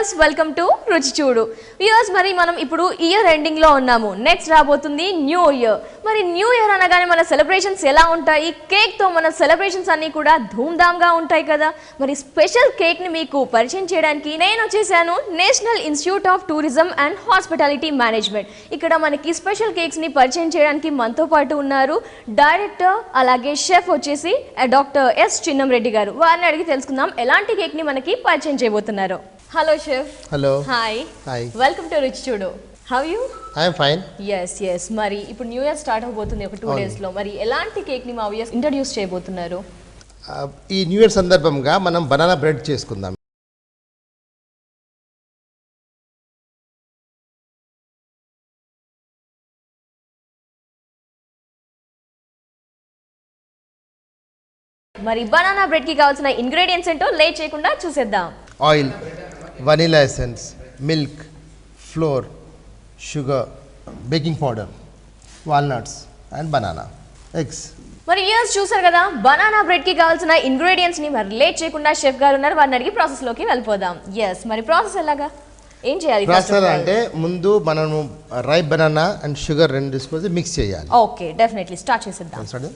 Viewers welcome to రుచి చూడు viewers మరి మనం ఇప్పుడు ఇయర్ ఎండింగ్ లో ఉన్నాము నెక్స్ట్ రాబోతుంది న్యూ ఇయర్ మరి న్యూ ఇయర్ అనగానే మన సెలబ్రేషన్స్ ఎలా ఉంటాయి కేక్ తో మన సెలబ్రేషన్స్ అన్ని కూడా ధూమ్ధామ్ గా ఉంటాయి కదా మరి స్పెషల్ కేక్ ని మీకు పరిచయం చేయడానికి నేను వచ్చేసాను national institute of tourism and hospitality management ఇక్కడ మనకి స్పెషల్ కేక్స్ ని పరిచయం చేయడానికి మనతో పాటు ఉన్నారు డైరెక్టర్ అలాగే షెఫ్ వచ్చేసి డాక్టర్ ఎస్ చిన్నంరెడ్డి గారు వారిని అడిగి తెలుసుకుందాం ఎలాంటి కేక్ ని మనకి పరిచయం చేయబోతున్నారు hello chef hello hi hi welcome to రుచి చూడు how you I am fine yes మరి ఇప్పుడు న్యూ ఇయర్ స్టార్ట్ అవబోతుంది ఒక 2 డేస్ లో మరి ఎలాంటి కేక్ ని మా వ్యూయర్స్ ఇంట్రడ్యూస్ చేయబోతున్నారు ఈ న్యూ ఇయర్ సందర్భంగా మనం బనానా బ్రెడ్ చేసుకుందాం మరి బనానా బ్రెడ్ కి కావాల్సిన ఇంగ్రీడియంట్స్ ఏంటో లేట్ చేయకుండా చూసేద్దాం oil vanilla essence milk floor sugar baking powder walnuts and banana eggs మరి ఇయర్స్ చూసారు కదా బనానా బ్రెడ్ కి కావాల్సిన ఇంగ్రీడియంట్స్ ని మరి లేట్ చేయకుండా షెఫ్ గారు ఉన్నారు వారిని అడిగి ప్రాసెస్ లోకి వెళ్ళిపోదాం మరి ప్రాసెస్ ఎలాగా ఏం చేయాలి ప్రాసెస్ అంటే ముందు మనము రైప్ బనానా అండ్ షుగర్ రెండు తీసుకొని మిక్స్ చేయాలి ఓకే డెఫినెట్లీ స్టార్ట్ చేసేద్దాం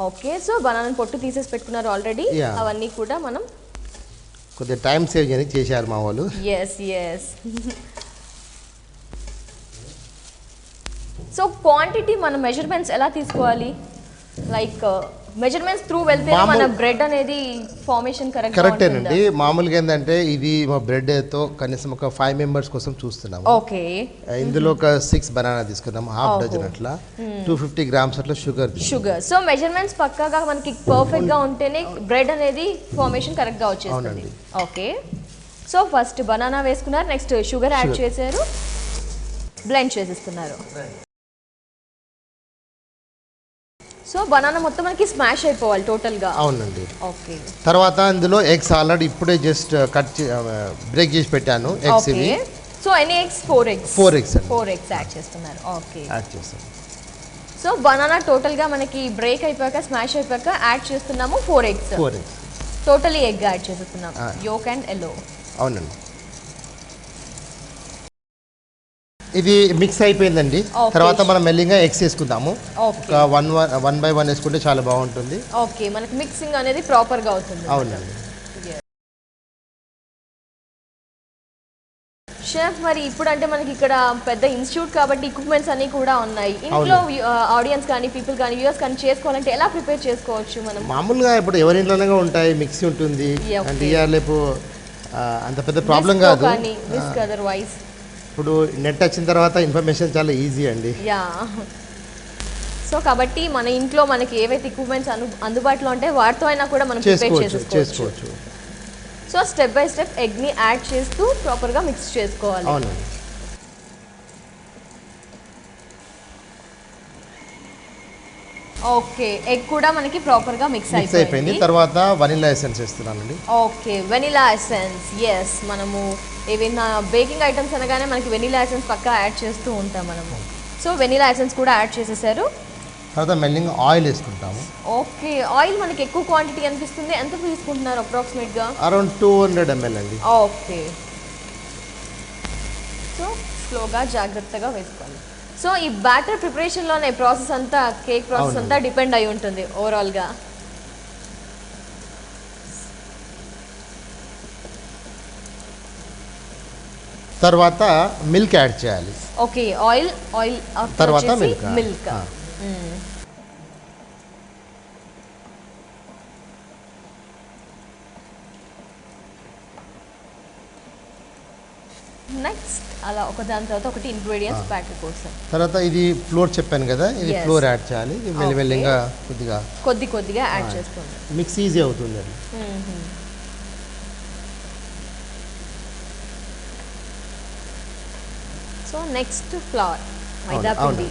ఓకే సో బనానా పొట్టు తీసేసి పెట్టుకున్నారు ఆల్రెడీ అవన్నీ కూడా మనం కొద్దిగా టైం సేవ్ చేయడానికి చేశారు మా వాళ్ళు ఎస్ సో క్వాంటిటీ మన మెజర్మెంట్స్ ఎలా తీసుకోవాలి లైక్ మెజర్మెంట్స్ త్రూ వెళ్తే మన బ్రెడ్ అనేది ఫార్మేషన్ కరెక్టేనండి మామూలుగా ఏంటంటే ఇది మా బ్రెడ్ తో కనీసం ఒక 5 మెంబర్స్ కోసం చూస్తున్నాము ఓకే ఇందులో ఒక 6 బనానా తీసుకున్నాము హాఫ్ డజన్ అట్లా 250 గ్రామ్స్ అట్లా షుగర్ సో మెజర్మెంట్స్ పక్కాగా మనకి పర్ఫెక్ట్ గా ఉంటేనే బ్రెడ్ అనేది ఫార్మేషన్ కరెక్ట్ గా వచ్చేస్తుంది ఓకే సో ఫస్ట్ బనానా వేసుకున్నారు నెక్స్ట్ షుగర్ యాడ్ చేశారు బ్లెండ్ చేసేస్తున్నారు సో బనానా మొత్తం మనకి స్మాష్ అయిపోవాలి టోటల్ గా అవునండి ఓకే తర్వాత ఇందులో ఎగ్స్ ఆల్రెడీ ఇప్పుడే జస్ట్ బ్రేక్ చేసి పెట్టాను ఎగ్స్ ఇవి సో ఎన్ని ఎగ్స్ 4 ఎగ్స్ 4 ఎగ్స్ యాడ్ చేస్తున్నారు ఓకే యాడ్ చేస్తాను సో బనానా టోటల్ గా మనకి బ్రేక్ అయిపోయాక స్మాష్ అయిపోయాక యాడ్ చేస్తున్నాము 4 ఎగ్స్ టోటలీ ఎగ్ యాడ్ చేస్తున్నాం యోక్ అండ్ ఎల్లో అవునండి ఇది మిక్స్ అయిపోయిందండి తర్వాత మనం మెల్లిగా ఎగ్స్ వేసుకుందాము ఒక 1 by 1 వేసుకుంటే చాలా బాగుంటుంది ఓకే మనకి మిక్సింగ్ అనేది ప్రాపర్ గా అవుతుంది అవునండి షెఫ్ మరి ఇప్పుడు అంటే మనకి ఇక్కడ పెద్ద ఇన్స్టిట్యూట్ కాబట్టి ఎక్విప్మెంట్స్ అన్ని కూడా ఉన్నాయి ఇంట్లో ఆడియన్స్ కానీ పీపుల్ కానీ వ్యూయర్స్ కానీ చేసుకోవాలంటే ఎలా ప్రిపేర్ చేసుకోవచ్చు మనం మామూలుగా ఇప్పుడు ఎవరి ఇంట్లోనే ఉంటాయి మిక్సీ ఉంటుంది అంటే ఇయర్లేపు అంత పెద్ద ప్రాబ్లం కాదు అదర్వైజ్ ఇప్పుడు నెట్ వచ్చిన తర్వాత ఇన్ఫర్మేషన్ చాలా ఈజీ అండి సో కాబట్టి మన ఇంట్లో మనకి ఏవైతే ఎక్విప్మెంట్స్ అందుబాటులో ఉంటే వాటితో అయినా కూడా మనం ప్రిపేర్ చేసుకోవచ్చు so step by step egg ని యాడ్ చేస్తూ ప్రాపర్ గా మిక్స్ చేసుకోవాలి అవునండి ఓకే ఎగ్ కూడా మనకి ప్రాపర్ గా మిక్స్ అయిపోయింది తర్వాత వెనిలా ఎసెన్స్ వేస్తున్నానండి ఓకే వెనిలా ఎసెన్స్ మనము ఏవైనా బేకింగ్ ఐటమ్స్ అనగానే మనకి వెనిలా ఎసెన్స్ పక్కా యాడ్ చేస్తూ ఉంటాం మనము సో వెనిలా ఎసెన్స్ కూడా యాడ్ చేసేసారు తర్వాత మెల్లింగ్ ఆయిల్ వేసుకుంటాము ఓకే ఆయిల్ మనకి ఎక్కువ క్వాంటిటీ అనిపిస్తుంది ఎంత తీసుకుంటున్నారు అప్రాక్సిమేట్ గా అరౌండ్ 200 ml అండి ఓకే సో స్లోగా జాగ్రత్తగా వేసుకోవాలి సో ఈ బ్యాటర్ ప్రిపరేషన్ లోనే ప్రాసెస్ అంతా కేక్ ప్రాసెస్ అంతా డిపెండ్ అయి ఉంటుంది ఓవరాల్ గా తర్వాత మిల్క్ యాడ్ చేయాలి ఓకే ఆయిల్ తర్వాత మిల్క్ నెక్స్ట్ అలా ఒక దాని తర్వాత ఒకటి ఇంగ్రీడియంట్స్ బ్యాటర్ కోసం తర్వాత ఇది ఫ్లోర్ చెప్పాను కదా ఇది ఫ్లోర్ యాడ్ చేయాలి మెల్లిమెల్లిగా కొద్దిగా యాడ్ చేసుకోండి మిక్స్ ఈజీ అవుతుంది అది సో నెక్స్ట్ ఫ్లవర్ మైదా పిండి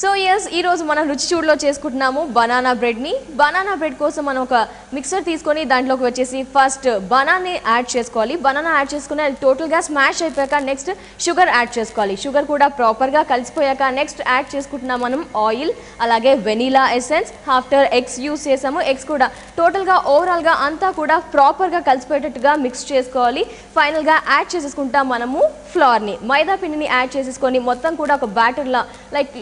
సో ఎస్ ఈ రోజు మనం రుచి చూడులో చేసుకుంటున్నాము బనానా బ్రెడ్ని. బనానా బ్రెడ్ కోసం మనం ఒక మిక్సర్ తీసుకొని దాంట్లోకి వచ్చేసి ఫస్ట్ బనానాని యాడ్ చేసుకోవాలి. బనానా యాడ్ చేసుకుని అది టోటల్గా స్మాష్ అయిపోయాక నెక్స్ట్ షుగర్ యాడ్ చేసుకోవాలి. షుగర్ కూడా ప్రాపర్గా కలిసిపోయాక నెక్స్ట్ యాడ్ చేసుకుంటున్నాం మనం ఆయిల్, అలాగే vanilla essence. After eggs use చేసాము. ఎగ్స్ కూడా టోటల్గా ఓవరాల్గా అంతా కూడా ప్రాపర్గా కలిసిపోయేటట్టుగా మిక్స్ చేసుకోవాలి. ఫైనల్గా యాడ్ చేసేసుకుంటాం మనము ఫ్లోర్ని, మైదా పిండిని యాడ్ చేసేసుకొని మొత్తం కూడా ఒక బ్యాటర్లా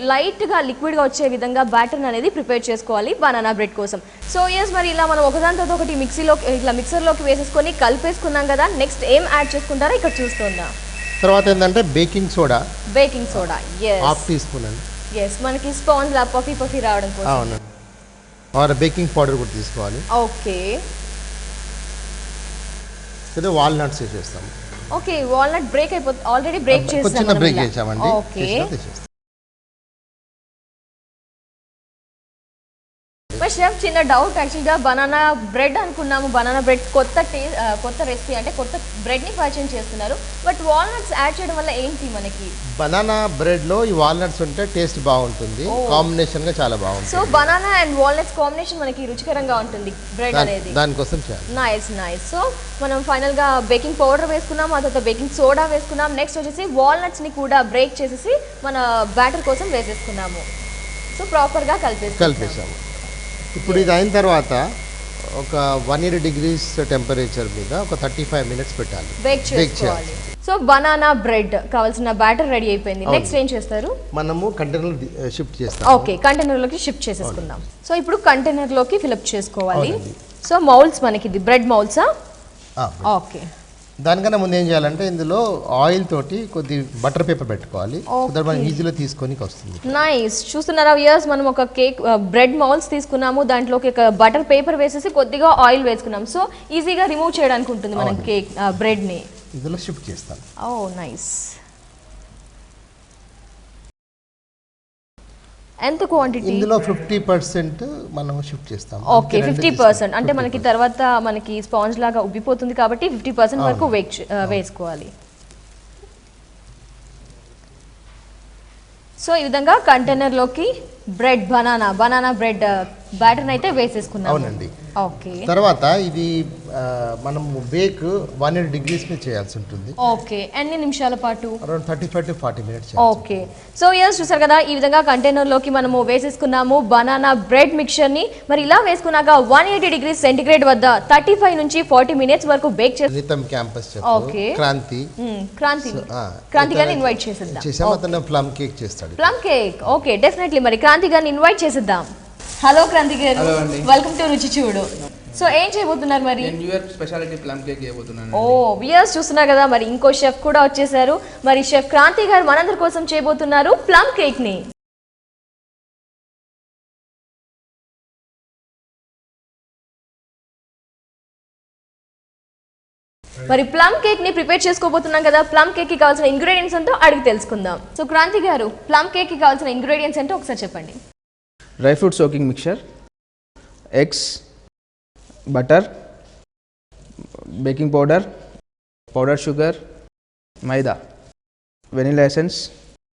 లైట్గా లిక్విడ్గా వచ్చే విధంగా బ్యాటర్ అనేది ప్రిపేర్ చేసుకోవాలి బనానా బ్రెడ్ కోసం. సో ఎస్ మరి ఇలా మనం ఒకదాని తర్వాత ఒకటి మిక్సర్లోకి వేసేసుకొని కలిపేసుకున్నాం కదా. నెక్స్ట్ ఏం యాడ్ చేసుకుంటారో ఇక్కడ చూస్తుందా. తర్వాత ఏంటంటే baking soda half teaspoon అండి. ఎస్ మనకి స్పాంజ్ లా పఫీ రావడం కోసం. అవునండి. ఆర్ బేకింగ్ పౌడర్ కూడా తీసుకోవాలి. ఓకే ఇది వాల్నట్స్ చేస్తాము. ఓకే వాల్నట్ బ్రేక్ అయిపోతుంది, ఆల్రెడీ బ్రేక్ చేసాము. చిన్న బ్రేక్ చేసామండి. ఓకే షెఫ్ చిన్న డౌట్, యాక్చువల్గా బనానా బ్రెడ్ అనుకున్నాము. బనానా బ్రెడ్ కొత్త రెసిపీ అంటే కొత్త బ్రెడ్ని పరిచయం చేస్తున్నారు. బట్ వాల్నట్స్ యాడ్ చేయడం వల్ల ఏంటి మనకి? బనానా బ్రెడ్లో ఈ వాల్నట్స్ ఉంటే టేస్ట్ బాగుంటుంది, కాంబినేషన్గా చాలా బాగుంటుంది. So banana and walnuts combination మనకి రుచికరంగా ఉంటుంది బ్రెడ్ అనేది. దానికోసం చేయాలి. నైస్. సో మనం ఫైనల్గా బేకింగ్ పౌడర్ వేసుకున్నాం, ఆ తర్వాత బేకింగ్ సోడా వేసుకున్నాం. నెక్స్ట్ వచ్చేసి వాల్నట్స్ని కూడా బ్రేక్ చేసేసి మన బ్యాటర్ కోసం వేసేసుకున్నాము. సో ప్రాపర్గా కలిపేసాము. ఇప్పుడు ఇది అయిన తర్వాత ఒక 180 degrees టెంపరేచర్ మీద ఒక 35 minutes పెట్టాలి, బేక్ చేసుకోవాలి. సో బనానా బ్రెడ్ కావాల్సిన బ్యాటర్ రెడీ అయిపోయింది. నెక్స్ట్ ఏం చేస్తారు? మనము కంటైనర్ షిఫ్ట్ చేస్తాం. ఓకే కంటైనర్లోకి షిఫ్ట్ చేసేసుకుందాం. సో ఇప్పుడు కంటైనర్లోకి ఫిల్అప్ చేసుకోవాలి. సో మౌల్డ్స్ మనకి ఇది బ్రెడ్ మౌల్డ్సా? ఓకే. దానికన్నా ముందు ఏం చేయాలంటే ఇందులో ఆయిల్ తోటి కొద్ది బటర్ పేపర్ పెట్టుకోవాలి. మనం ఈజీలో తీసుకొని వస్తుంది. నైస్. చూస్తున్నారా వ్యూయర్స్, మనం ఒక కేక్ బ్రెడ్ మౌల్డ్స్ తీసుకున్నాము, దాంట్లోకి ఒక బటర్ పేపర్ వేసేసి కొద్దిగా ఆయిల్ వేసుకున్నాం. సో ఈజీగా రిమూవ్ చేయడానికి ఉంటుంది మనం కేక్ బ్రెడ్ని. ఇందులో షిఫ్ట్ చేస్తాం. నైస్. ఎంత క్వాంటిటీ? ఇందులో 50% మనం షిఫ్ట్ చేస్తాం. ఓకే 50%. అంటే మనకి తర్వాత మనకి స్పాంజ్ లాగా ఉబ్బిపోతుంది కాబట్టి 50% వరకు వేసుకోవాలి. సో ఈ విధంగా కంటైనర్లోకి బ్రెడ్ బనానా బ్రెడ్ బ్యాటర్ అయితే వేసేసుకున్నాం. అవునండి. ఓకే. తర్వాత ఇది మనం బేక్ 180 degrees మీద చేయాల్సి ఉంటుంది. ఓకే. ఎన్ని నిమిషాల పాటు? Around 35 to 40 minutes. Okay. So yes చూసారు కదా, ఈ విధంగా కంటైనర్లోకి మనము వేసేసుకున్నాము బనానా బ్రెడ్ మిక్చర్ని. మరి ఇలా వేసుకున్నాక 180 degrees సెంటిగ్రేడ్ వద్ద 35 నుంచి 40 minutes వరకు బేక్ చేస్తాం. నితం క్యాంపస్ ఓకే. క్రాంతి గారిని ఇన్వైట్ చేసేద్దాం. అతను ప్లమ్ కేక్ చేస్తాడు. Plum cake. ఓకే డెఫినెట్లీ మరి క్రాంతి గారిని ఇన్వైట్ చేసేద్దాం. హలో క్రాంతి గారు, వెల్కమ్ టు రుచి చూడు. సో ఏం చేయబోతున్నారు మరి? New year speciality plum cake చేయబోతున్నాను. వ్యూయర్స్ చూస్తున్నారు కదా, మరి ఇంకో షెఫ్ కూడా వచ్చేసారు. మరి షెఫ్ క్రాంతి గారు మనందరి కోసం చేయబోతున్నారు ప్లమ్ కేక్ ని. మరి ప్లమ్ కేక్ ని ప్రిపేర్ చేసుకోబోతున్నాం కదా. ప్లమ్ కేక్ కి కావాల్సిన ఇంగ్రీడియంట్స్ ఏంటో అడిగి తెలుసుకుందాం. సో క్రాంతి గారు, ప్లమ్ కేక్ కి కావాల్సిన ఇంగ్రీడియంట్స్ ఏంటో ఒకసారి చెప్పండి. Dry fruit soaking mixture, eggs, butter, baking powder sugar, maida, vanilla essence.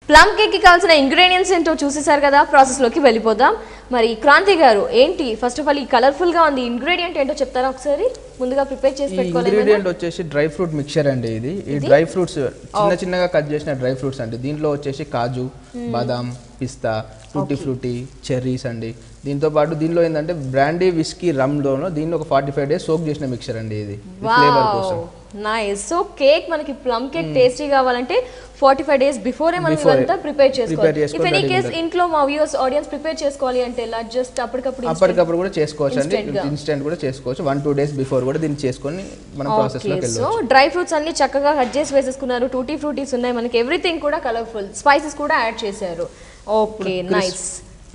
Plum cake కి కావాల్సిన ఇంగ్రీడియంట్స్ ఏంటో చూసేసారు కదా. ప్రాసెస్ లోకి వెళ్ళిపోదాం. మరి క్రాంతి గారు ఏంటి ఫస్ట్ ఆఫ్ ఆల్ ఈ కలర్ఫుల్ గా ఉంది ఇంగ్రీడియంట్ ఏంటో చెప్తారా ఒకసారి? ముందుగా ప్రిపేర్ చేసి పెట్టుకోవాలి. ఇంగ్రీడియంట్ వచ్చేసి డ్రై ఫ్రూట్ మిక్చర్ అండి. ఈ డ్రై ఫ్రూట్స్ చిన్నగా కట్ చేసిన డ్రై ఫ్రూట్స్ అండి. దీంట్లో వచ్చేసి కాజు, బాదాం, పిస్తా, టూటీ ఫ్రూటీ, చెర్రీస్ అండి. దీంతో పాటు దీనిలో ఏంటంటే బ్రాండీ, విస్కీ, రమ్లోనో దీన్ని ఒక 45 days సోక్ చేసిన మిక్చర్ అండి. ఇది ఫ్లేవర్ కోసం. నైస్. సో కేక్ మనకి ప్లమ్ కేక్ టేస్టీ కావాలంటే 45 days బిఫోరే మనం ఇదంతా ప్రిపేర్ చేసుకోవాలి. ఇఫ్ ఎనీ కేస్ ఇంట్లో మా వ్యూవర్స్ ఆడియన్స్ ప్రిపేర్ చేసుకోవాలి అంటే ఇలా జస్ట్ అప్పటికప్పుడు కూడా చేసుకోవచ్చు అండి. ఇన్స్టెంట్ కూడా చేసుకోవచ్చు. 1-2 days బిఫోర్ కూడా దీన్ని చేసుకొని మనం ప్రాసెస్ లోకి వెళ్ళొచ్చు. సో డ్రై ఫ్రూట్స్ అన్ని చక్కగా కట్ చేసి వేసేసుకున్నారు. టూటీ ఫ్రూటీస్ ఉన్నాయి మనకి. ఎవ్రీథింగ్ కూడా కలర్ఫుల్. స్పైసెస్ కూడా యాడ్ చేశారు. Okay nice.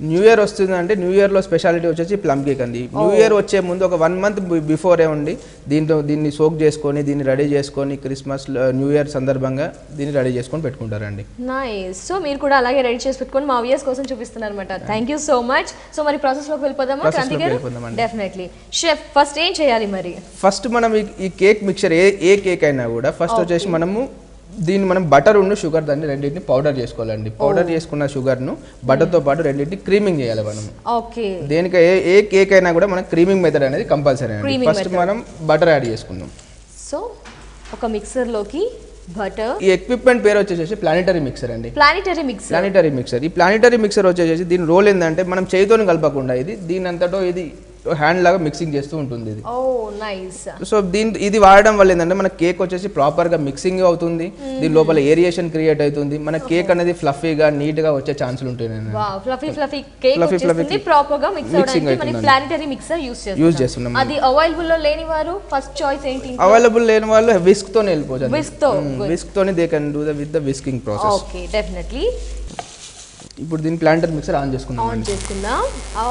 న్యూ ఇయర్ వస్తుంది అంటే న్యూ ఇయర్లో స్పెషాలిటీ వచ్చేసి ప్లమ్ కేక్ అండి. న్యూ ఇయర్ వచ్చే ముందు ఒక 1 month బిఫోరే ఉండి దీన్ని సోక్ చేసుకొని దీన్ని రెడీ చేసుకొని క్రిస్మస్ న్యూ ఇయర్ సందర్భంగా దీన్ని రెడీ చేసుకొని పెట్టుకుంటారండి. నైస్. సో మీరు కూడా అలాగే రెడీ చేసి పెట్టుకొని మా వ్యూయర్స్ కోసం చూపిస్తున్నారు అనమాట. Thank you so much. So మరి ప్రాసెస్లోకి వెళ్ళిపోదామా క్రాంతి గారు? డెఫినెట్లీ. షెఫ్ ఫస్ట్ ఏం చేయాలి మరి? ఫస్ట్ మనం ఈ కేక్ మిక్చర్ ఏ కేక్ అయినా కూడా ఫస్ట్ వచ్చేసి మనము దీన్ని మనం బటర్ ఉన్న షుగర్ దాన్ని రెండింటిని పౌడర్ చేసుకోవాలండి. పౌడర్ చేసుకున్న షుగర్ను బటర్తో పాటు రెండింటిని క్రీమింగ్ చేయాలి మనం. ఓకే. దేనికి ఏ కేక్ అయినా కూడా మనం క్రీమింగ్ మెథడ్ అనేది కంపల్సరీ అండి. ఫస్ట్ మనం బటర్ యాడ్ చేసుకుందాం. సో ఒక మిక్సర్లోకి బటర్. ఈ ఎక్విప్మెంట్ పేరు వచ్చేసి ప్లానిటరీ మిక్సర్ అండి. Planetary mixer. ఈ ప్లానిటరీ మిక్సర్ వచ్చేసి దీని రోల్ ఏంటంటే మనం చేతితోని కలపకుండా ఇది దీని అంతటో ఇది హ్యాండ్ లాగా మిక్సింగ్ చేస్తూ ఉంటుంది ఇది. ఓ నైస్. సో ఇది వాడడం వల్ల ఏంటంటే మన కేక్ వచ్చేసి ప్రాపర్ గా మిక్సింగ్ అవుతుంది, దీని లోపల ఏరియేషన్ క్రియేట్ అవుతుంది, మన కేక్ అనేది ఫ్లఫీగా నీట్ గా వచ్చే ఛాన్సులు ఉంటాయి. ఫ్లఫీ కేక్ వచ్చేస్తుంది ప్రాపర్ గా మిక్స్ అవడానికి మనం ప్లానిటరీ మిక్సర్ యూస్ చేస్తున్నాం. అది అవైలబుల్ లో లేని వారు ఫస్ట్ చాయిస్ ఏంటి? అవైలబుల్ లేని వాళ్ళు విస్క్ తోనే వెళ్ళిపోవచ్చు. విస్క్ తోనే they can do with the whisking process. Okay definitely. ఇప్పుడు దీని ప్లాంటర్ మిక్సర్ ఆన్ చేసుకుందాం.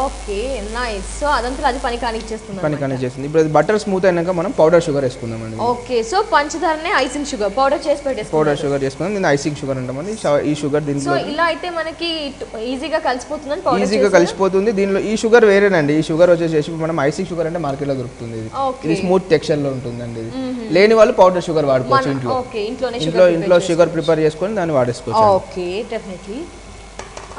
Okay nice. సో అదంతా అది పని కానిచ్చేస్తుంది. ఇప్పుడు అది బటర్ స్మూత్ అయినాక మనం పౌడర్ షుగర్ వేసుకుందాం అండి. ఓకే. సో పంచదారనే ఐసింగ్ షుగర్ పౌడర్ చేసి పెట్టేసుకుందాం. పౌడర్ షుగర్ చేసుకుందాం. దీన్ని ఐసింగ్ షుగర్ అంటామని. ఈ షుగర్ దీంట్లో సో ఇలా అయితే మనకి ఈజీగా కలిసిపోతుందని పౌడర్ ఈజీగా కలిసిపోతుంది. దీనిలో ఈ షుగర్ వేరేనండి. ఈ షుగర్ వచ్చేసి మనం ఐసింగ్ షుగర్ అంటే మార్కెట్ లో దొరుకుతుంది. ఇది స్మూత్ టెక్స్చర్ లో ఉంటుందండి. ఇది లేని వాళ్ళు పౌడర్ షుగర్ వాడుకోవచ్చు ఇంట్లో షుగర్ ప్రిపేర్ చేసుకొని దాన్ని వాడేసుకోవచ్చు. Okay definitely.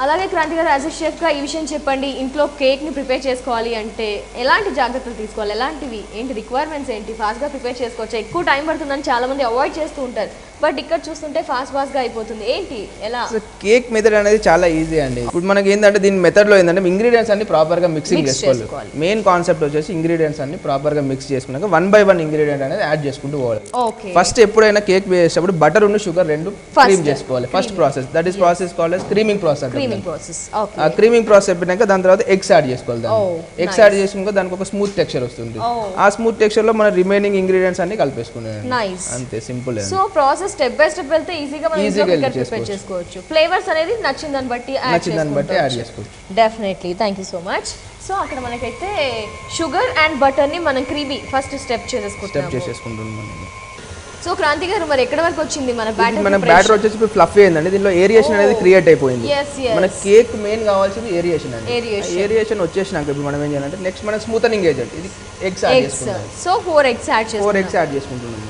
అలాగే క్రాంతి గారు యాజ్ ఎ షెఫ్గా ఈ విషయం చెప్పండి, ఇంట్లో కేక్ని ప్రిపేర్ చేసుకోవాలి అంటే ఎలాంటి జాగ్రత్తలు తీసుకోవాలి, ఎలాంటివి ఏంటి రిక్వైర్మెంట్స్ ఏంటి, ఫాస్ట్గా ప్రిపేర్ చేసుకోవచ్చు, ఎక్కువ టైం పడుతుందని చాలామంది అవాయిడ్ చేస్తూ ఉంటారు, బట్ ఇక్కడ చూస్తుంటే ఫాస్ట్గా అయిపోతుంది, ఏంటి ఎలా? కేక్ మెథడ్ అనేది చాలా ఈజీ అండి. ఇప్పుడు మనకి ఏంటంటే దీని మెథడ్లో ఏంటంటే ఇంగ్రీడియంట్స్ అన్ని ప్రాపర్గా మిక్సింగ్ చేసుకోవాలి. మెయిన్ కాన్సెప్ట్ వచ్చేసి ఇంగ్రీడియంట్స్ అన్ని ప్రాపర్గా మిక్స్ చేసుకున్నాక 1 by 1 ఇంగ్రీడియంట్ అనేది యాడ్ చేసుకుంటూ పోవాలి. ఫస్ట్ ఎప్పుడైనా కేక్ వేసేటప్పుడు బటర్ ఉన్న షుగర్ రెండు క్రీమ్ చేసుకోవాలి. First process that is process called as creaming process. ఆ క్రీమింగ్ ప్రాసెస్ అయిపోయినాక దాని తర్వాత ఎగ్స్ యాడ్ చేసుకోవాలి. ఎగ్స్ యాడ్ చేసుకున్నాక దానికి ఒక స్మూత్ టెక్స్చర్ వస్తుంది. ఆ స్మూత్ టెక్స్చర్ లో మన రిమైనింగ్ ఇంగ్రీడియంట్స్ అన్ని కలిపేసుకున్నాం. అంతే simple. So process step by step వెళ్తే ఈజీగా మనం ప్రిపేర్ చేసుకోవచ్చు. ఫ్లేవర్స్ అనేది నచ్చిన దాన్ని బట్టి యాడ్ చేసుకోవచ్చు. Definitely. Thank you so much. So అక్కడ మనకైతే షుగర్ అండ్ బటర్ ని మనం క్రీమీ ఫస్ట్ స్టెప్ చేసేసుకుంటున్నాం. సో క్రాంతి గారు మరి ఎక్కడ వరకు వచ్చింది మన బ్యాటర్ వచ్చేసి ఇప్పుడు ఫ్లఫీ అయిందండి. దీనిలో ఏరియేషన్ అనేది క్రియేట్ అయిపోయింది. మన కేక్ మెయిన్ కావాల్సింది ఏరియేషన్ అండి. ఏరియేషన్ వచ్చేసినాక ఇప్పుడు మనం ఏం చేయాలంటే నెక్స్ట్ మనం స్మూతనింగ్ ఏజెంట్ ఇది ఎగ్స్ యాడ్ చేసుకుంటాం. సో 4 eggs యాడ్ చేసుకుంటున్నాం.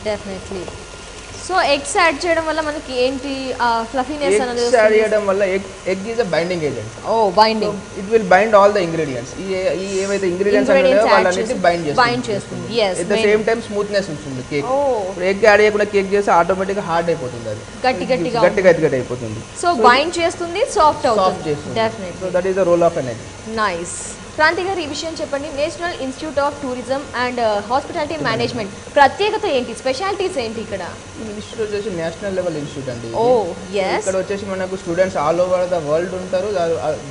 డెఫినెట్లీ. సో ఎగ్స్ యాడ్ చేయడం వల్ల మనకి ఏంటి ఫ్లఫీనెస్ అనేది వస్తుంది. యాడ్ చేయడం వల్ల egg is a binding agent. Binding. It will bind all the ingredients. ఈ ఏవైతే ఇంగ్రీడియెంట్స్ ఉన్నాయో వాళ్ళని బైండ్ చేస్తుంది. At the same time smoothness ఉంటుంది కేక్. ఇప్పుడు ఎగ్ యాడ్ చేయకుండా కేక్ చేస్తే ఆటోమేటిక్ గా హార్డ్ అయిపోతుంది. అది గట్టిగా అయిపోతుంది. సో బైండ్ చేస్తుంది, సాఫ్ట్ అవుతుంది. Definitely. So that is the role of an egg. Nice. Kranthi గారు ఈ విషయం చెప్పండి, national institute of tourism and hospitality management ప్రత్యేకత ఏంటి, స్పెషాలిటీస్ ఏంటి ఇక్కడ? ఇన్స్టిట్యూట్ వచ్చేసి నేషనల్ లెవెల్ ఇన్స్టిట్యూట్ అండి. ఇక్కడ వచ్చేసి మనకు students all over the world ఉంటారు.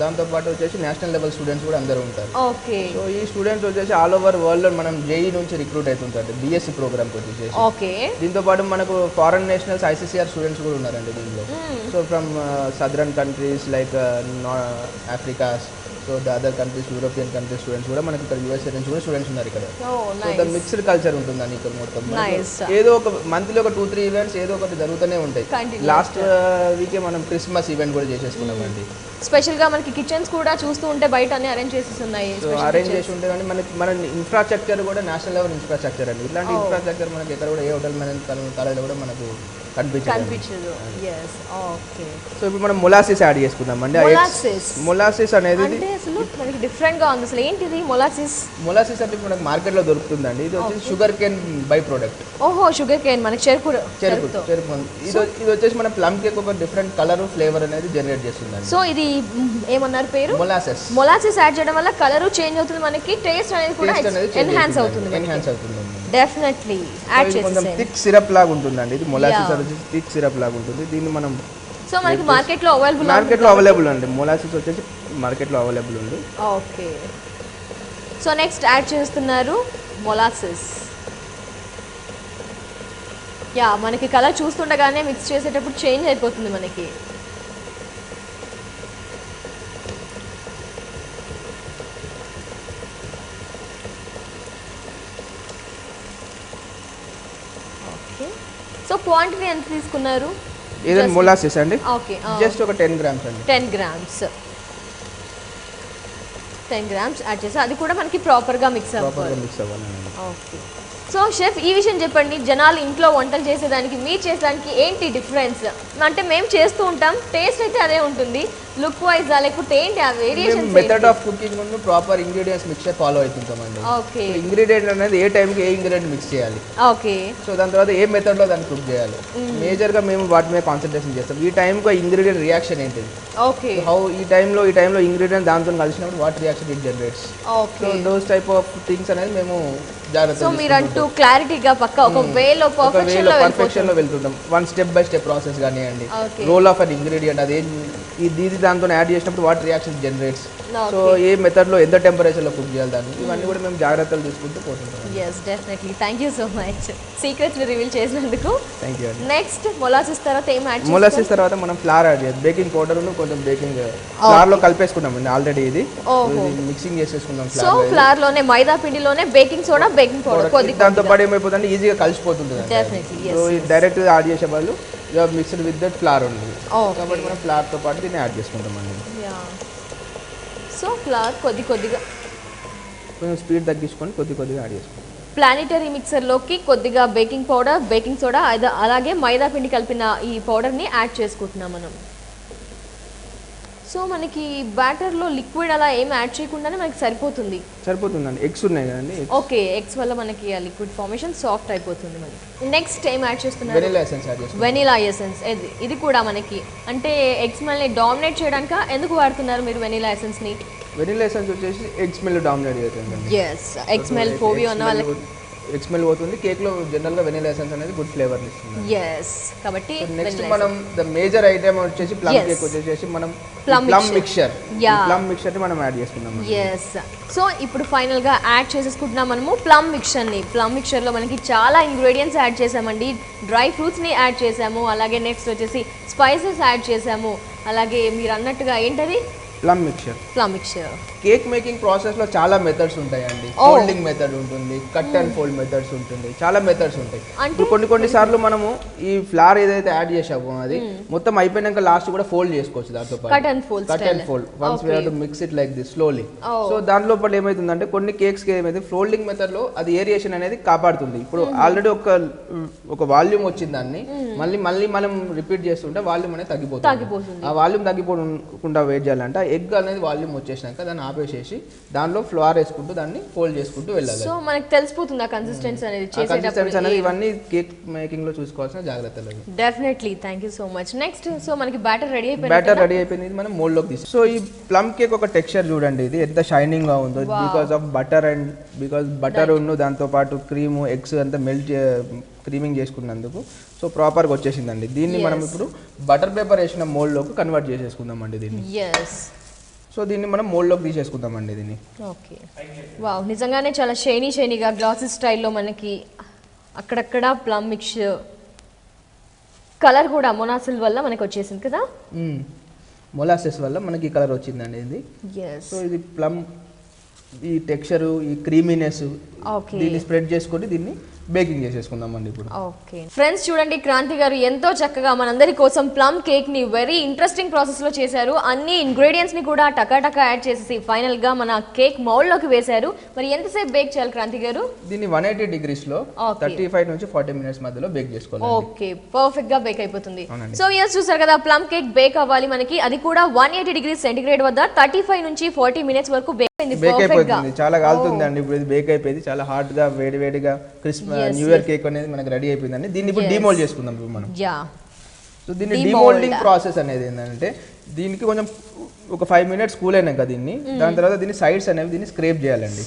దాంతో పాటు వచ్చేసి నేషనల్ లెవెల్ స్టూడెంట్స్ కూడా అందరూ ఉంటారు. ఓకే. సో ఈ స్టూడెంట్స్ వచ్చేసి ఆల్ ఓవర్ వరల్డ్ మనం జేఈ నుంచి రిక్రూట్ అవుతుంటారు బిఎస్సి ప్రోగ్రామ్ వచ్చేసి. ఓకే. దీంతో పాటు మనకు ఫారెన్ నేషనల్స్ ఐసీసీఆర్ స్టూడెంట్స్ కూడా ఉన్నారండి దీనిలో. So from southern countries like Africa, so the other countries, European countries students కూడా మనకి ఇక్కడ యూఎస్ఏ నుంచి కూడా స్టూడెంట్స్ ఉన్నారు ఇక్కడ. సో ద మిక్స్డ్ కల్చర్ ఉంటుందండి ఇక్కడ మొత్తం. ఏదో ఒక మంత్లీ ఒక 2-3 ఈవెంట్స్ ఏదో ఒకటి జరుగుతూనే ఉంటాయి. లాస్ట్ వీకే మనం క్రిస్మస్ ఈవెంట్ కూడా చేసేసుకున్నామండి. స్పెషల్ గా మనకి కిచెన్స్ కూడా చూస్తూ ఉంటే బయట అన్ని అరేంజ్ చేసి ఉన్నాయి. సో అరేంజ్ చేసి ఉంటే కానీ మన ఇన్ఫ్రాస్ట్రక్చర్ కూడా నేషనల్ లెవెల్ ఇన్ఫ్రాస్ట్రక్చర్ అండి. ఇట్లాంటి ఇన్ఫ్రాస్ట్రక్చర్ మనకి ఎక్కడ కూడా ఏ హోటల్ మేనేజ్మెంట్ కాలేజ్లో కూడా మనకు కనిపించదు. సో ఇప్పుడు మనం మొలాసిస్ యాడ్ చేసుకుందాం అండి. మొలాసిస్ అనేది మనకి డిఫరెంట్ గా ఉంది. అసలు ఏంటిది మొలాసిస్? మొలాసిస్ అంటే మనకి మార్కెట్ లో దొరుకుతుందండి. ఇది వచ్చి షుగర్ కేన్ బై ప్రొడక్ట్. ఓహో, షుగర్ కేన్ మనకి చెరుకు. ఇది వచ్చేసి మన ప్లమ్ కేక్ ఒక డిఫరెంట్ కలర్ ఫ్లేవర్ అనేది జనరేట్ చేస్తుందండి. సో ఇది ఏమన్నారు పేరు? మొలాసిస్ యాడ్ చేయడం వల్ల కలర్ చేంజ్ అవుతుంది, మనకి టేస్ట్ అనేది కూడా ఎన్హాన్స్ అవుతుంది. డెఫినెట్లీ యాడ్ చేసి కొంచెం థిక్ సిరప్ లాగా ఉంటుందండి. ఇది మొలాసిస్ వచ్చేసి థిక్ సిరప్ లాగా ఉంటుంది. దీన్ని మనం సో మనకి మార్కెట్లో అవైలబుల్ అండి. మొలాసిస్ వచ్చేసి మార్కెట్లో అవైలబుల్ ఉంది. ఓకే. సో నెక్స్ట్ యాడ్ చేస్తున్నారు మొలాసిస్. యా, మనకి కలర్ చూస్తుండగానే మిక్స్ చేసేటప్పుడు చేంజ్ అయిపోతుంది మనకి. సో క్వాంటిటీ ఎంత తీసుకున్నారు? ఏదైనా మొలాసిస్ అండి. ఓకే. జస్ట్ ఒక 10 grams అండి. 10 grams యాడ్ చేసి అది కూడా మనకి ప్రాపర్గా మిక్స్ అవ్వాలి. ఓకే. సో షెఫ్ ఈ విషయం చెప్పండి, జనాలు ఇంట్లో వంటలు చేసేదానికి మీరు చేసేదానికి ఏంటి డిఫరెన్స్? అంటే మేము చేస్తూ ఉంటాం, టేస్ట్ అయితే అదే ఉంటుంది, లుక్ వైజ్ లేకపోతే ఏంటి ఆ వేరియేషన్స్? మెథడ్ ఆఫ్ కుకింగ్ ముందు ప్రాపర్ ఇంగ్రీడియంట్స్ మిక్చర్ ఫాలో అవుతుంటామండి. ఓకే. ఇంగ్రీడియంట్ అనేది ఏ టైంకి ఏ ఇంగ్రీడియంట్ మిక్స్ చేయాలి, ఓకే. సో దాని తర్వాత ఏ మెథడ్లో దాన్ని కుక్ చేయాలి, మేజర్గా మేము వాటి మీద కాన్సన్ట్రేషన్ చేస్తాం. ఈ టైంకి ఇంగ్రీడియంట్ రియాక్షన్ ఏంటిది, ఓకే, హౌ ఈ టైంలో ఇంగ్రీడియంట్ దాంతో కలిసినప్పుడు what reaction it generates. Okay. So those type of things అనేది మేము జాగ్రత్త. సో మీరు అంటూ క్లారిటీగా పక్క ఒక వేలో పర్ఫెక్షన్ లో వెళ్తుంటాం. One step by step process కానివ్వండి, Okay. Role of an ingredient అది ఇది దాంతో యాడ్ చేసినప్పుడు వాట్ రియాక్షన్ జనరేట్స్, సో ఏ మెథడ్ లో ఎంత టెంపరేచర్ లో కుక్ చేయాలి దాన్ని, ఇవన్నీ కూడా మేము జాగ్రత్తలు తీసుకుంటూ పోతుంటాం. yes definitely thank you so much secrets ని రివీల్ చేసినందుకు. థ్యాంక్ యూ అండి. నెక్స్ట్ మొలాసిస్ తర్వాత ఏం యాడ్ చేస్తాం? మొలాసిస్ తర్వాత మనం ఫ్లార్ యాడ్ చేయాలి. బేకింగ్ పౌడర్ కొంచెం బేకింగ్ ఫ్లార్ లో కలిపేసుకున్నాం అండి ఆల్రెడీ. ఇది మిక్సింగ్ చేసేసుకున్నాం. సో ఫ్లార్ లోనే మైదా పిండిలోనే బేకింగ్ సోడా బేకింగ్ పౌడర్ కొద్దిగా దాంతో పాటు ఏమైపోతుంది ఈజీగా కలిసిపోతుంది. డెఫినెట్లీ సో డైరెక్ట్ గా యాడ్ చేసే వాళ్ళు మిక్స్డ్ విత్ దట్ ఫ్లార్ ఉంది కాబట్టి మనం ఫ్లార్ తో పాటు దీన్ని యాడ్ చేసుకుంటాం అండి. సో ఫ్లార్ కొద్దిగా కొంచెం స్పీడ్ తగ్గించుకొని కొద్దిగా యాడ్ చేసుకుంటాం. ప్లానిటరీ మిక్సర్లోకి కొద్దిగా బేకింగ్ పౌడర్ బేకింగ్ సోడా అలాగే మైదా పిండి కలిపిన ఈ పౌడర్ని యాడ్ చేసుకుంటున్నాం మనం. సో మనకి బ్యాటర్లో లిక్విడ్ అలా ఏం యాడ్ చేయకుండానే మనకి సరిపోతుందండి. ఎగ్స్ ఉన్నాయి కదండి. ఓకే, ఎగ్స్ వల్ల మనకి ఆ లిక్విడ్ ఫార్మేషన్ సాఫ్ట్ అయిపోతుంది మనకి. నెక్స్ట్ ఏం యాడ్ చేస్తున్నారు? వెనిలా ఎసెన్స్ యాడ్ చేస్తాం. వెనిలా ఎసెన్స్ ఇది కూడా మనకి అంటే ఎగ్ స్మెల్ని డామినేట్ చేయడానికి ఎందుకు వాడుతున్నారు మీరు వెనిలా ఎసెన్స్ని? వెనిలా ఎసెన్స్ వచ్చేసి ఎగ్ స్మెల్ డామినేట్ చేస్తుంది. ఎస్, ఎగ్ స్మెల్ ఫోబియా ఉన్న వాళ్ళకి ఎగ్ స్మెల్ పోతుంది. కేక్ లో జనరల్ గా వెనిలా ఎసెన్స్ అనేది గుడ్ ఫ్లేవర్ ఇస్తుంది. ఎస్, కాబట్టి నెక్స్ట్ మనం ద మేజర్ ఐటమ్ వచ్చేసి ప్లమ్ కేక్ వచ్చేసి మనం ప్లమ్ మిక్చర్ ని మనం యాడ్ చేసుకున్నాం. ఎస్, సో ఇప్పుడు ఫైనల్ గా యాడ్ చేసేసుకుంటున్నాం మనము ప్లమ్ మిక్చర్ లో మనకి చాలా ఇంగ్రీడియంట్స్ యాడ్ చేసామండి. డ్రై ఫ్రూట్స్ ని యాడ్ చేసాము, అలాగే నెక్స్ట్ వచ్చేసి స్పైసెస్ యాడ్ చేసాము, అలాగే మీరు అన్నట్టుగా ఏంటది plum mixture. Cake making process లో చాలా మెథడ్స్ ఉంటాయండి. ఫోల్డింగ్ మెథడ్ ఉంటుంది, కట్ అండ్ ఫోల్డ్ మెథడ్స్ ఉంటుంది, చాలా మెథడ్స్ ఉంటాయి. ఇప్పుడు కొన్ని సార్లు మనము ఈ ఫ్లార్ ఏదైతే యాడ్ చేసామో అది మొత్తం అయిపోయినాక లాస్ట్ కూడా ఫోల్డ్ చేసుకోవచ్చు. దాంతో పాటు cut and fold once we have to mix it like this slowly. So దాని లోపల ఏమైతుందంటే కొన్ని కేక్స్ కి ఏమైతే ఫోల్డింగ్ మెథడ్ లో అది ఏరియేషన్ అనేది కాపాడుతుంది. ఇప్పుడు ఆల్రెడీ ఒక వాల్యూమ్ వచ్చింది, దాన్ని మళ్ళీ మనం రిపీట్ చేస్తుంటే వాల్యూమ్ అనేది తగ్గిపోతుంది. ఆ వాల్యూమ్ తగ్గిపోకుండా వెయిట్ చేయాలంటే ఎగ్ అనేది వాల్యూమ్ వచ్చేసినాక దాన్ని ఆపేసేసి దానిలో ఫ్లోర్ వేసుకుంటూ దాన్ని ఫోల్డ్ చేసుకుంటూ వెళ్ళాలి. సో మనకి తెలిసిపోతుంది ఆ కన్సిస్టెన్సీ అనేది చేసేటప్పుడు. ఇవన్నీ కేక్ మేకింగ్ లో చూసుకోవాల్సిన జాగ్రత్తలు. Definitely, thank you so much. Next so మనకి బ్యాటర్ రెడీ అయిపోయింది. మనం మోల్డ్ లోకి తీసి. సో ఈ ప్లమ్ కేక్ ఒక టెక్స్చర్ చూడండి, ఇది ఎంత షైనింగ్ గా ఉందో బికాస్ ఆఫ్ బటర్ ఉన్న దాంతో పాటు క్రీమ్ ఎగ్స్ అంతా క్రీమింగ్ చేసుకున్నందుకు సో ప్రాపర్గా వచ్చేసిందండి. దీన్ని మనం ఇప్పుడు బటర్ పేపర్ వేసిన మోల్డ్లోకి కన్వర్ట్ చేసేసుకుందామండి దీన్ని. సో దీన్ని మనం మోల్డ్లోకి తీసేసుకుందామండి దీన్ని. ఓకే, వావ్, నిజంగానే చాలా షైనీగా గ్లాసీ స్టైల్లో మనకి అక్కడక్కడ ప్లమ్ మిక్చర్ కలర్ కూడా మొనాసిల్ వల్ల మనకి వచ్చేసింది కదా. మొలాసెస్ వల్ల మనకి కలర్ వచ్చిందండి ఇది. సో ఇది ప్లమ్ ఈ టెక్స్చర్ ఈ క్రీమీనెస్ దీన్ని స్ప్రెడ్ చేసుకొని దీన్ని బేకింగ్ చేసేసుకుందామండి ఇప్పుడు. ఓకే ఫ్రెండ్స్, చూడండి క్రాంతి గారు ఎంతో చక్కగా మనందరి కోసం ప్లమ్ కేక్ ని వెరీ ఇంట్రెస్టింగ్ ప్రాసెస్ లో చేశారు. అన్ని ఇంగ్రీడియంట్స్ ని కూడా టకా యాడ్ చేసి ఫైనల్ గా మన కేక్ మౌల్డ్ లోకి వేశారు. మరి ఎంతసేపు బేక్ చేయాలి క్రాంతి గారు? దీన్ని 180 degrees లో 35 నుంచి 40 minutes మధ్యలో బేక్ చేసుకోవాలి. ఓకే, పర్ఫెక్ట్ గా బేక్ అయిపోతుంది. సో ఇయర్స్ చూసారు కదా, ప్లమ్ కేక్ బేక్ అవ్వాలి మనకి, అది కూడా 180 degrees సెంటిగ్రేడ్ వద్ద 35 నుంచి 40 minutes వరకు బేక్ అయిపోతుంది. చాలా కాలుతుంది అండి ఇప్పుడు ఇది బేక్ అయిపోయింది. చాలా హాట్ గా వేడిగా క్రిస్మస్ న్యూ ఇయర్ కేక్ అనేది మనకి రెడీ అయిపోయిందండి. దీన్ని ఇప్పుడు డిమోల్డ్ చేసుకుందాం మనం. సో దీన్ని డిమోల్డింగ్ ప్రాసెస్ అనేది ఏంటంటే దీనికి కొంచెం ఒక 5 minutes కూల్ అయినాక దీన్ని దాని తర్వాత దీన్ని సైడ్స్ అనేవి దీన్ని స్క్రేప్ చేయాలండి.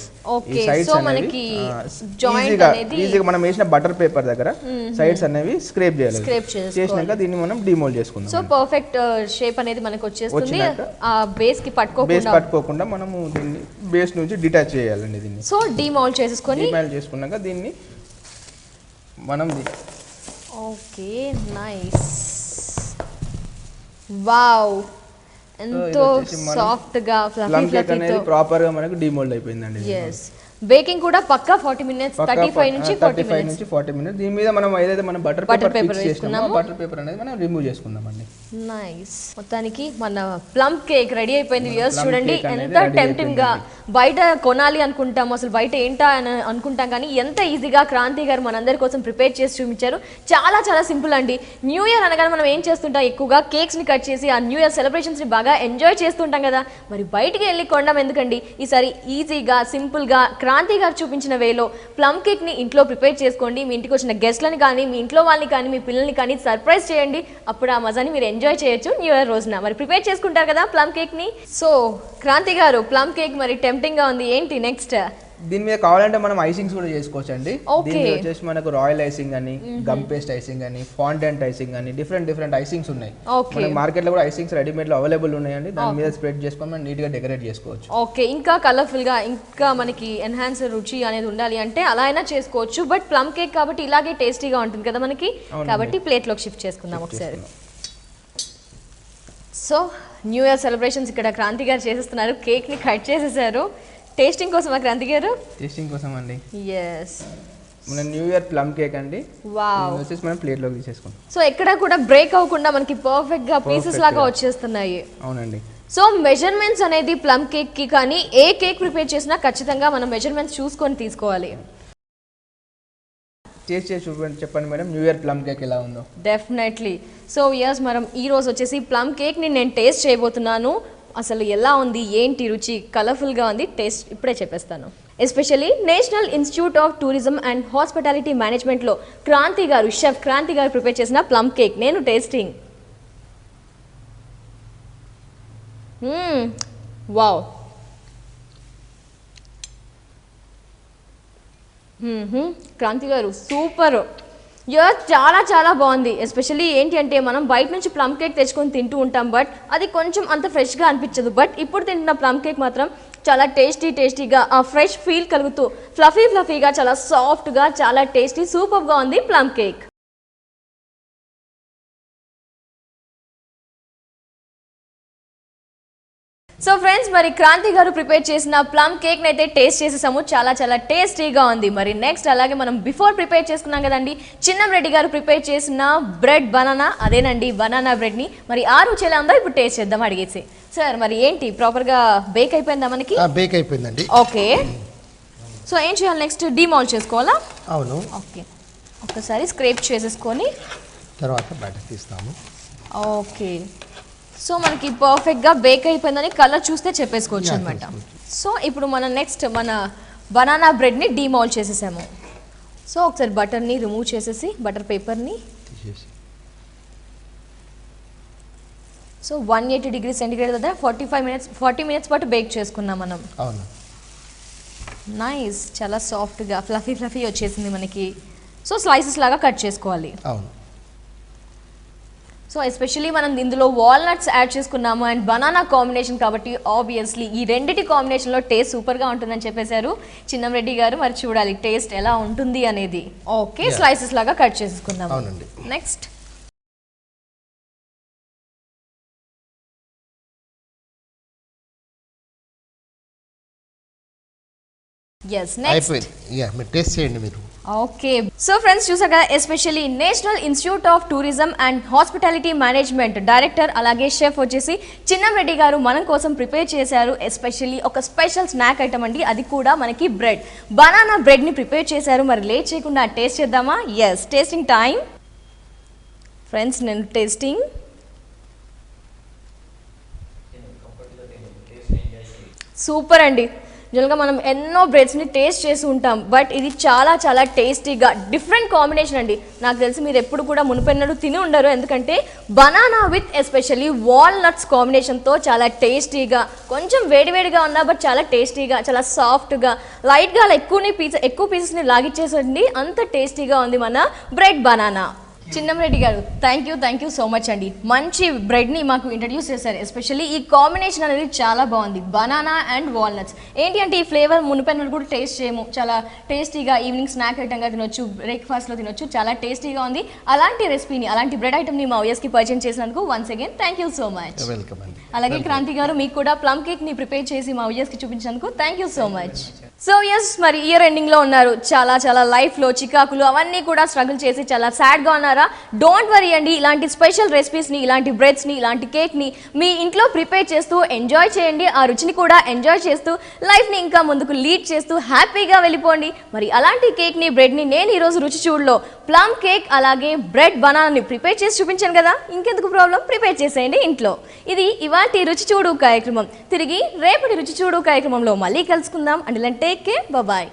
ఈ సైడ్స్ అనేవి ఈజీగా మనం వేసిన బటర్ పేపర్ దగ్గర సైడ్స్ అనేవి స్క్రేప్ చేయాలి. చేసినాక దీన్ని మనం డిమోల్డ్ చేసుకుందాం. సో పర్ఫెక్ట్ షేప్ అనేది మనకు వచ్చేస్తుంది. ఆ బేస్ కి పట్టుకోకుండా మనము దీన్ని బేస్ నుంచి డిటాచ్ చేయాలండి దీన్ని. సో డిమోల్డ్ చేసుకున్నాక దీన్ని మనం ఓకే నైస్, వావ్, ఎంతో సాఫ్ట్ గా ఫ్లఫీ ప్రాపర్ గా మనకు డిమోల్డ్ అయిపోయిందండి. yes బేకింగ్ కూడా పక్కా 40 మినిట్స్ 35 నుంచి 40 మినిట్స్ నుంచి 40 మినిట్స్. దీని మీద మనం ఏదైతే మనం బటర్ పేపర్ ఫిక్స్ చేస్తున్నామో బటర్ పేపర్ అనేది మనం రిమూవ్ చేసుకుందామండి. నైస్. మొత్తానికి మన ప్లమ్ కేక్ రెడీ అయిపోయింది వ్యూయర్స్. చూడండి ఎంత టెంప్టింగ్ గా, బయట కొనాలి అనుకుంటాం, అసలు బయట ఏంటా అని అనుకుంటాం, కానీ ఎంత ఈజీగా క్రాంతి గారు మనందరి కోసం ప్రిపేర్ చేసి చూపించారు. చాలా చాలా సింపుల్ అండి. న్యూ ఇయర్ అనగానే మనం ఏం చేస్తుంటాం, ఎక్కువగా కేక్స్ ని కట్ చేసి ఆ న్యూ ఇయర్ సెలబ్రేషన్స్ ని బాగా ఎంజాయ్ చేస్తుంటాం కదా. మరి బయటికి వెళ్ళి కొనడం ఎందుకండి, ఈసారి ఈజీగా సింపుల్ గా క్రాంతి గారు చూపించిన వేలో ప్లమ్ కేక్ ని ఇంట్లో ప్రిపేర్ చేసుకోండి. మీ ఇంటికి వచ్చిన గెస్ట్లని కానీ, మీ ఇంట్లో వాళ్ళని కానీ, మీ పిల్లల్ని కానీ సర్ప్రైజ్ చేయండి. అప్పుడు ఆ మజాని మీరు ఎంజాయ్ చేయొచ్చు న్యూ ఇయర్ రోజున. మరి ప్రిపేర్ చేసుకుంటారు కదా ప్లమ్ కేక్ ని. సో క్రాంతి గారు, ప్లమ్ కేక్ మరి టెంప్టింగ్ గా ఉంది, ఏంటి నెక్స్ట్? దీని మీద కావాలంటే మనం ఐసింగ్స్ కూడా చేసుకోవచ్చు అండి. దీనిలో వచ్చేసి మనకు రాయల్ ఐసింగ్ అని, గమ్ పేస్ట్ ఐసింగ్ అని, ఫాండెంట్ ఐసింగ్ అని డిఫరెంట్ ఐసింగ్స్ ఉన్నాయి. మనకి మార్కెట్ లో కూడా ఐసింగ్స్ రెడీమేడ్ లో అవైలబుల్ ఉన్నాయండి. దాని మీద స్ప్రెడ్ చేసుకొని మనం నీట్ గా డెకరేట్ చేసుకోవచ్చు. ఓకే, ఇంకా కలర్ఫుల్ గా, ఇంకా మనకి ఎన్హాన్స్ రుచి అనేది ఉండాలి అంటే అలా అయినా చేసుకోవచ్చు. బట్ ప్లమ్ కేక్ కాబట్టి ఇలాగే టేస్టీగా ఉంటుంది కదా మనకి, కాబట్టి ప్లేట్ లోకి షిఫ్ట్ చేసుకుందాం ఒకసారి. సో న్యూ ఇయర్ సెలబ్రేషన్స్ ఇక్కడ క్రాంతి గారు చేసేస్తున్నారు. కేక్ ని కట్ చేసేసారు. టేస్టింగ్ కోసం క్రాంతి గారు? టేస్టింగ్ కోసం అండి. yes, మన న్యూ ఇయర్ ప్లమ్ కేక్ అండి. వావ్. వచ్చేసి మనం ప్లేట్ లోకి తీసేసుకుందాం. సో ఎక్కడ కూడా బ్రేక్ అవ్వకుండా మనకి పర్ఫెక్ట్ గా పీసెస్ లాగా వచ్చేస్తున్నాయి. అవునండి. సో మెజర్మెంట్స్ అనేది ప్లమ్ కేక్ కి కానీ ఏ కేక్ ప్రిపేర్ చేసినా ఖచ్చితంగా మనం మెజర్మెంట్స్ చూసుకొని తీసుకోవాలి. టేస్ట్ చేసి చూడండి, చెప్పండి madam new year plum cake ఎలా ఉందో. డెఫినెట్లీ. సో యస్, మనం ఈ రోజు వచ్చేసి ప్లమ్ కేక్ ని నేను టేస్ట్ చేయబోతున్నాను. అసలు ఎలా ఉంది, ఏంటి రుచి, కలర్ఫుల్గా ఉంది, టేస్ట్ ఇప్పుడే చెప్పేస్తాను. Especially national institute of tourism and hospitality మేనేజ్మెంట్లో క్రాంతి గారు, షెఫ్ క్రాంతి గారు ప్రిపేర్ చేసిన ప్లమ్ కేక్ నేను టేస్టింగ్. వావ్. క్రాంతి గారు సూపర్. చాలా చాలా బాగుంది. ఎస్పెషల్లీ ఏంటి అంటే మనం బయట నుంచి ప్లమ్ కేక్ తెచ్చుకొని తింటూ ఉంటాం, బట్ అది కొంచెం అంత ఫ్రెష్గా అనిపించదు. బట్ ఇప్పుడు తింటున్న ప్లమ్ కేక్ మాత్రం చాలా టేస్టీగా ఆ ఫ్రెష్ ఫీల్ కలుగుతూ ఫ్లఫీగా, చాలా సాఫ్ట్గా, చాలా టేస్టీ, సూపర్గా ఉంది ప్లమ్ కేక్. సో ఫ్రెండ్స్, మరి క్రాంతి గారు ప్రిపేర్ చేసిన ప్లమ్ కేక్ అయితే టేస్ట్ చేసేసాము. చాలా చాలా టేస్టీగా ఉంది. మరి నెక్స్ట్ అలాగే మనం బిఫోర్ ప్రిపేర్ చేసుకున్నాం కదండి, చిన్నం రెడ్డి గారు ప్రిపేర్ చేసిన బ్రెడ్ బనానా, అదేనండి బనానా బ్రెడ్ని మరి ఆ రుచి ఎలా ఉందో ఇప్పుడు టేస్ట్ చేద్దాం అడిగేసి. సార్ మరి ఏంటి, ప్రాపర్గా బేక్ అయిపోయిందా మనకి? బేక్ అయిపోయిందండి. ఓకే, సో ఏం చేయాలి నెక్స్ట్? డీమాల్ట్ చేసుకోవాలా? అవును. ఓకే, ఒకసారి స్క్రేప్ చేసేసుకొని తర్వాత బయటకు తీస్తాము. ఓకే, సో మనకి పర్ఫెక్ట్గా బేక్ అయిపోయిందని కలర్ చూస్తే చెప్పేసుకోవచ్చు అనమాట. సో ఇప్పుడు మనం నెక్స్ట్ మన బనానా బ్రెడ్ని డీమౌల్డ్ చేసేసాము. సో ఒకసారి బటర్ని రిమూవ్ చేసేసి బటర్ పేపర్ని తీసేసి సో 180 డిగ్రీ సెంటిగ్రేడ్ దగ్గర 40 మినిట్స్ పాటు బేక్ చేసుకున్నాం మనం. అవును. నైస్, చాలా సాఫ్ట్గా ఫ్లఫీ వచ్చేసింది మనకి. సో స్లైసెస్ లాగా కట్ చేసుకోవాలి. అవును. సో ఎస్పెషల్లీ మనం ఇందులో వాల్నట్స్ యాడ్ చేసుకున్నాము అండ్ బనానా కాంబినేషన్ కాబట్టి ఆబ్వియస్లీ ఈ రెండిటి కాంబినేషన్లో టేస్ట్ సూపర్గా ఉంటుందని చెప్పేశారు చిన్నం రెడ్డి గారు. మరి చూడాలి టేస్ట్ ఎలా ఉంటుంది అనేది. ఓకే, స్లైసెస్ లాగా కట్ చేసుకుందాం. అవునండి. నెక్స్ట్ మీరు టేస్ట్ చేయండి మీరు. ఓకే, సో ఫ్రెండ్స్ చూసారు కదా, especially national institute of tourism and hospitality management director అలాగే షెఫ్ వచ్చేసి చిన్నం రెడ్డి గారు మనం కోసం ప్రిపేర్ చేశారు. ఎస్పెషల్లీ ఒక స్పెషల్ స్నాక్ ఐటమ్ అండి, అది కూడా మనకి బ్రెడ్, బనానా బ్రెడ్ని ప్రిపేర్ చేశారు. మరి లేట్ చేయకుండా టేస్ట్ చేద్దామా? Yes, tasting time friends. నేను టేస్టింగ్. సూపర్ అండి. జనరల్గా మనం ఎన్నో బ్రెడ్స్ని టేస్ట్ చేసి ఉంటాం, బట్ ఇది చాలా చాలా టేస్టీగా డిఫరెంట్ కాంబినేషన్ అండి. నాకు తెలిసి మీరు ఎప్పుడు కూడా మునిపెన్నడూ తిని ఉండరు, ఎందుకంటే బనానా విత్ ఎస్పెషల్లీ వాల్నట్స్ కాంబినేషన్తో చాలా టేస్టీగా, కొంచెం వేడివేడిగా ఉన్నా బట్ చాలా టేస్టీగా, చాలా సాఫ్ట్గా, లైట్గా ఎక్కువ పీసెస్ని లాగిచ్చేసండి, అంత టేస్టీగా ఉంది మన బ్రెడ్ బనానా. చిన్నం రెడ్డి గారు, థ్యాంక్ యూ సో మచ్ అండి. మంచి బ్రెడ్ని మాకు ఇంట్రడ్యూస్ చేశారు. ఎస్పెషల్లీ ఈ కాంబినేషన్ అనేది చాలా బాగుంది, బనానా అండ్ వాల్నట్స్. ఏంటి అంటే ఈ ఫ్లేవర్ మునిపెన్నడు కూడా టేస్ట్ చేయము, చాలా టేస్టీగా ఈవినింగ్ స్నాక్ ఐటమ్గా తినొచ్చు, బ్రేక్ఫాస్ట్లో తినొచ్చు, చాలా టేస్టీగా ఉంది. అలాంటి రెసిపీని, అలాంటి బ్రెడ్ ఐటమ్ని మా వ్యూయర్స్కి పరిచయం చేసినందుకు once again thank you so much. Welcome అండి. అలాగే క్రాంతి గారు, మీకు కూడా ప్లమ్ కేక్ని ప్రిపేర్ చేసి మా వ్యూయర్స్కి చూపించినందుకు thank you so much. So yes మరి ఇయర్ ఎండింగ్ లో ఉన్నారు, చాలా లైఫ్ లో చికాకులు అవన్నీ కూడా స్ట్రగుల్ చేసి చాలా సాడ్ గా ఉన్నారా? డోంట్ వరీ అండి, ఇలాంటి స్పెషల్ రెసిపీస్ ని, ఇలాంటి బ్రెడ్స్ ని, ఇలాంటి కేక్ ని మీ ఇంట్లో ప్రిపేర్ చేస్తూ ఎంజాయ్ చేయండి. ఆ రుచిని కూడా ఎంజాయ్ చేస్తూ లైఫ్ ని ఇంకా ముందుకు లీడ్ చేస్తూ హ్యాపీగా వెళ్ళిపోండి. మరి అలాంటి కేక్ ని, బ్రెడ్ ని నేను ఈ రోజు రుచి చూడులో ప్లమ్ కేక్ అలాగే బ్రెడ్ బనానాని ప్రిపేర్ చేసి చూపించాను కదా, ఇంకెందుకు ప్రాబ్లం, ప్రిపేర్ చేసేయండి ఇంట్లో. ఇది ఇవాల్టి రుచి చూడు కార్యక్రమం. తిరిగి రేపటి రుచి చూడు కార్యక్రమంలో మళ్ళీ కలుసుకుందాం. And take care, bye.